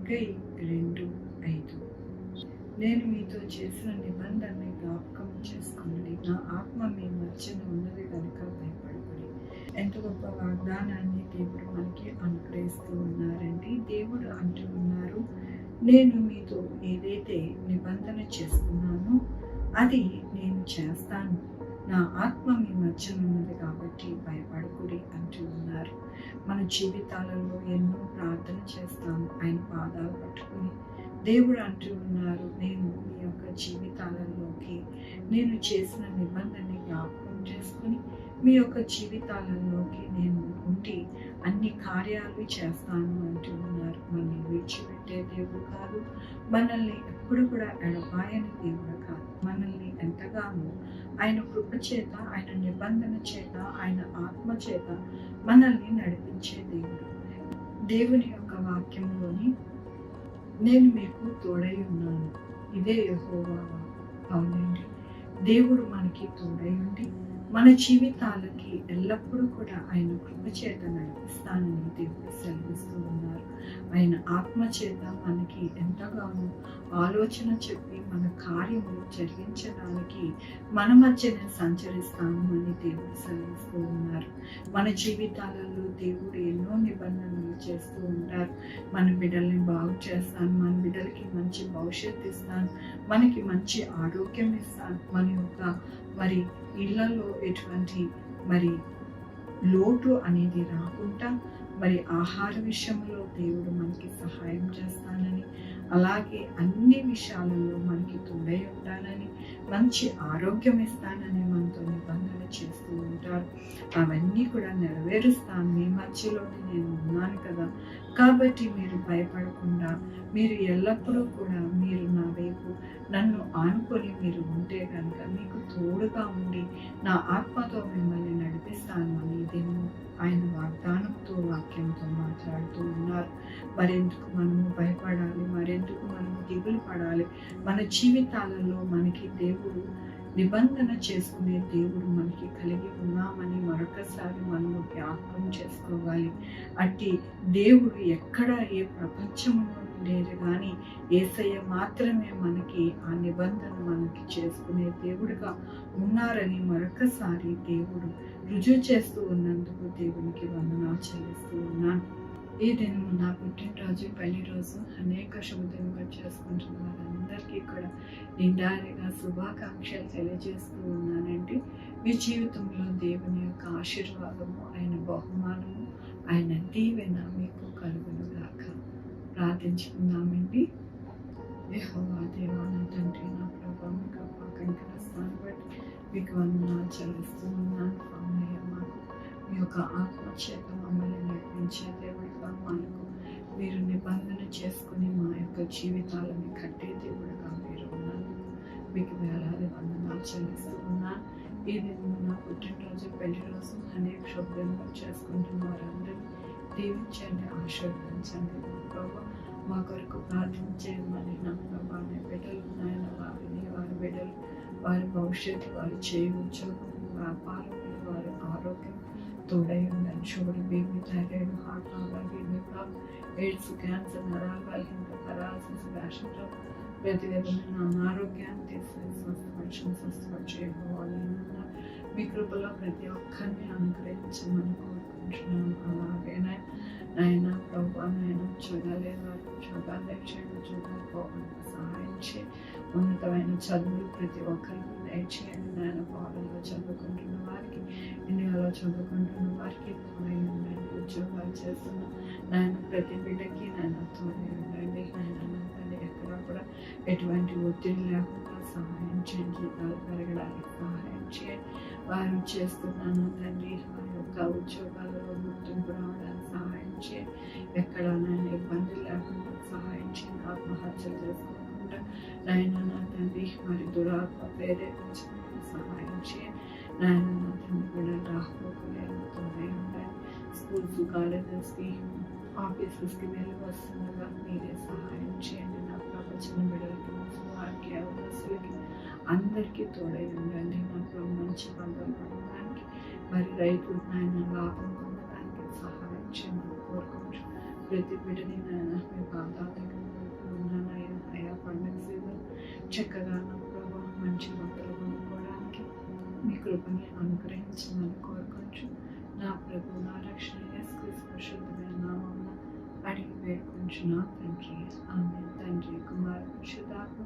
Haggai 2:5. నేను మీతో చేసిన నిబంధనని జ్ఞాపకం చేసుకున్నది, నా ఆత్మ మీ మధ్యన ఉన్నది కనుక భయపడకుడి. ఎంత గొప్ప వాగ్దానాన్ని దేవుడు మనకి అనుగ్రహిస్తూ ఉన్నారండి. దేవుడు అంటూ ఉన్నారు, నేను మీతో ఏదైతే నిబంధన చేసుకున్నానో అది నేను చేస్తాను, నా ఆత్మ మీ మధ్యన ఉన్నది కాబట్టి భయపడకుడి అంటూ ఉన్నారు. మన జీవితాలలో ఎన్నో ప్రార్థన చేస్తాము ఆయన పాదాలు పట్టుకుని. దేవుడు అంటూ ఉన్నారు, నేను మీ యొక్క జీవితాలలోకి నేను చేసిన నిబంధనని జ్ఞాపకం చేసుకుని మీ యొక్క జీవితాలలోకి నేను ఉండి అన్ని కార్యాలు చేస్తాను అంటూ ఉన్నారు. మనల్ని విడిచిపెట్టే దేవుడు కాదు, మనల్ని ఎప్పుడు కూడా ఎడబాయని దేవుడు కాదు. మనల్ని ఎంతగానో ఆయన కృప చేత, ఆయన నిబంధన చేత, ఆయన ఆత్మ చేత మనల్ని నడిపించే దేవుడు. దేవుని యొక్క వాక్యంలోని నేను మీకు తోడై ఉన్నాను, ఇదే యెహోవా వాక్కు. అవునండి, దేవుడు మనకి తోడై ఉండి మన జీవితాలకి ఎల్లప్పుడూ కూడా ఆయన కృప చేత నడిపిస్తానని దేవుడు సెలవిస్తూ ఉన్నారు. ఆయన ఆత్మ చేత మనకి ఎంతగానో ఆలోచన చెప్పి మన కార్యములు జరిగించడానికి మన మధ్యనే సంచరిస్తాను అని దేవుడు సెలవిస్తూ ఉన్నారు. మన జీవితాలలో దేవుడు ఎన్నో నిబంధనలు చేస్తూ ఉంటారు. మన బిడ్డల్ని బాగు చేస్తాను, మన బిడ్డలకి మంచి భవిష్యత్తు ఇస్తాను, మనకి మంచి ఆరోగ్యం ఇస్తాను, మన యొక్క మరి ఇళ్లలో ఎటువంటి మరి లోటు అనేది రాకుండా మరి ఆహార విషయంలో దేవుడు మనకి సహాయం చేస్తానని, అలాగే అన్ని విషయాలలో మనకి తోడై ఉంటానని, మంచి ఆరోగ్యం ఇస్తానని మనతో నిబంధన చేస్తూ ఉంటారు. అవన్నీ కూడా నెరవేరుస్తాను, మీ మధ్యలోనే నేను ఉన్నాను కదా, కాబట్టి మీరు భయపడకుండా మీరు ఎల్లప్పుడూ కూడా మీరు నా వైపు నన్ను ఆనుకొని మీరు ఉంటే కనుక మీకు తోడుగా ఉండి నా ఆత్మతో మిమ్మల్ని నడిపిస్తాను అని ఇదేమో ఆయన వాగ్దానంతో వాక్యంతో మాట్లాడుతూ ఉన్నారు. మరెందుకు మనము భయపడాలి, మరెందుకు మనము దిగులు పడాలి? మన జీవితాలలో మనకి దేవుడు నిబంధన చేసుకునే దేవుడు మనకి కలిగి ఉన్నామని మరొకసారి మనము జ్ఞాపకం చేసుకోవాలి. అట్టి దేవుడు ఎక్కడ ఏ ప్రపంచంలో లేదు కానీ యేసయ్య మాత్రమే మనకి ఆ నిబంధన మనకి చేసుకునే దేవుడుగా ఉన్నారని మరొకసారి దేవుడు రుజువు చేస్తూ ఉన్నందుకు దేవునికి వందనాలు చెల్లిస్తూ ఉన్నాను. ఈ దినము నా పుట్టినరోజు, పెళ్లి రోజు అనేక శుభదినంగా చేసుకుంటున్న వారందరికీ కూడా నిండారిగా శుభాకాంక్షలు తెలియజేస్తూ ఉన్నానండి. మీ జీవితంలో దేవుని యొక్క ఆశీర్వాదము, ఆయన బహుమానము, ఆయన దీవెన మీకు కలుగునుగాక. ప్రార్థించుకుందామండి. యెహోవా దేవా, నా తండ్రి, నా ప్రభువా, మీకు కనికరిస్తాను బట్టి మీకు వందనాలు చెల్లిస్తూ ఉన్నాను. అవునయ్య, మాకు మీ యొక్క ఆత్మ చేత మమ్మల్ని నడిపించే దేవుడిగా, మనకు మీరు నిబంధన చేసుకుని మా యొక్క జీవితాలను కట్టే దేవుడిగా మీరు ఉన్నందుకు మీకు వేలాది వందనాలు చెల్లిస్తూ ఉన్నాను. ఈ దినం నా పుట్టినరోజు, పెళ్లి రోజు అనేక శుభ్రంగా చేసుకుంటున్న వారందరూ దీవించండి, ఆశీర్వదించండి. మా ప్రభు మా కొరకు ప్రార్థించేయమని నా ప్రభా, నా బిడ్డలు నాయన, వారి బిడ్డలు, వారి భవిష్యత్తు, వారి చేయి ఉద్యోగం, వ్యాపారం, వారి ఆరోగ్యం తోడై ఉందని. Sugar, BP, thyroid, heart problem, AIDS, cancer, నరాల బలహీనత, పెరాలసిస్, ర్యాషెస్, ప్రతి విధమైన అనారోగ్యాన్ని తీసుకుని స్వస్థపరిచేయవాలి. మీ కృపలో ప్రతి ఒక్కరిని అనుగ్రహించమని కోరుకుంటున్నాను. అలాగే నాయన ప్రభు, నాయన ఉద్యోగాలే వారికి ఉద్యోగాలు దయచేయండి, ఉద్యోగాలు పోవడానికి సహాయం చేయండి. ఉన్నతమైన చదువులు ప్రతి ఒక్కరికి దయచేయండి. నాయన పాలనలో చదువుకుంటున్న వారికి, ఇండియాలో చదువుకుంటున్న వారికి తోడై ఉండండి. ఉద్యోగాలు చేస్తున్న నాయన ప్రతి బిడ్డకి నాయన తోడై ఉండండి. నాయన ఎక్కడ కూడా ఎటువంటి ఒత్తిడి లేకుండా సహాయం చేయండి. జీతాలు పెరగడానికి సహాయం చేయండి. వారు చేస్తున్నాను తండ్రి, వారి యొక్క ఉద్యోగాలలో గుర్తింపు రావడానికి సహాయం చేయండి. ఎక్కడనైనా ఇబ్బంది లేకుండా సహాయం చేయండి. ఆత్మహత్యలు చేసుకోకుండా నాయన నా తండ్రి మరి దురాత్మ ప్రేరేపించకుండా సహాయం చేయండి. నాయన నా తండ్రి కూడా రాకపోకలేనితో ఉండండి. స్కూల్స్, కాలేజెస్కి, ఆఫీసెస్కి వెళ్ళి వస్తుండగా మీరే సహాయం చేయండి. నా ప్రపంచం బిడ్డలకి, వారికి, అవకాశాలకి అందరికీ తోడై ఉండండి. నా ప్రభు మంచి పంటలు పండడానికి, మరి రైతులు నాయన లాభం పొందడానికి సహాయం చేయమని కోరుకుంటున్నాను. ప్రతి బిడ్డని నాయన మీ పాదాల దగ్గర ఉన్నానయ్యా. అయా పండుగ సీజన్ చక్కగా నా ప్రభా మంచి బట్టలు కొనుక్కోవడానికి మీ కృపని అనుగ్రహించమని కోరుకోవచ్చు. నా ప్రభు నా రక్షణ యేసుక్రీస్తు పరిశుద్ధమైన నామమున అడిగి వేడుకొంచున్నా తండ్రి. ఆమె తండ్రి కుమార పరిశుద్ధాత్మ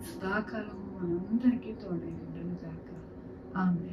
సదాకాలము మనందరికీ తోడై ఉండను గాక. ఆమె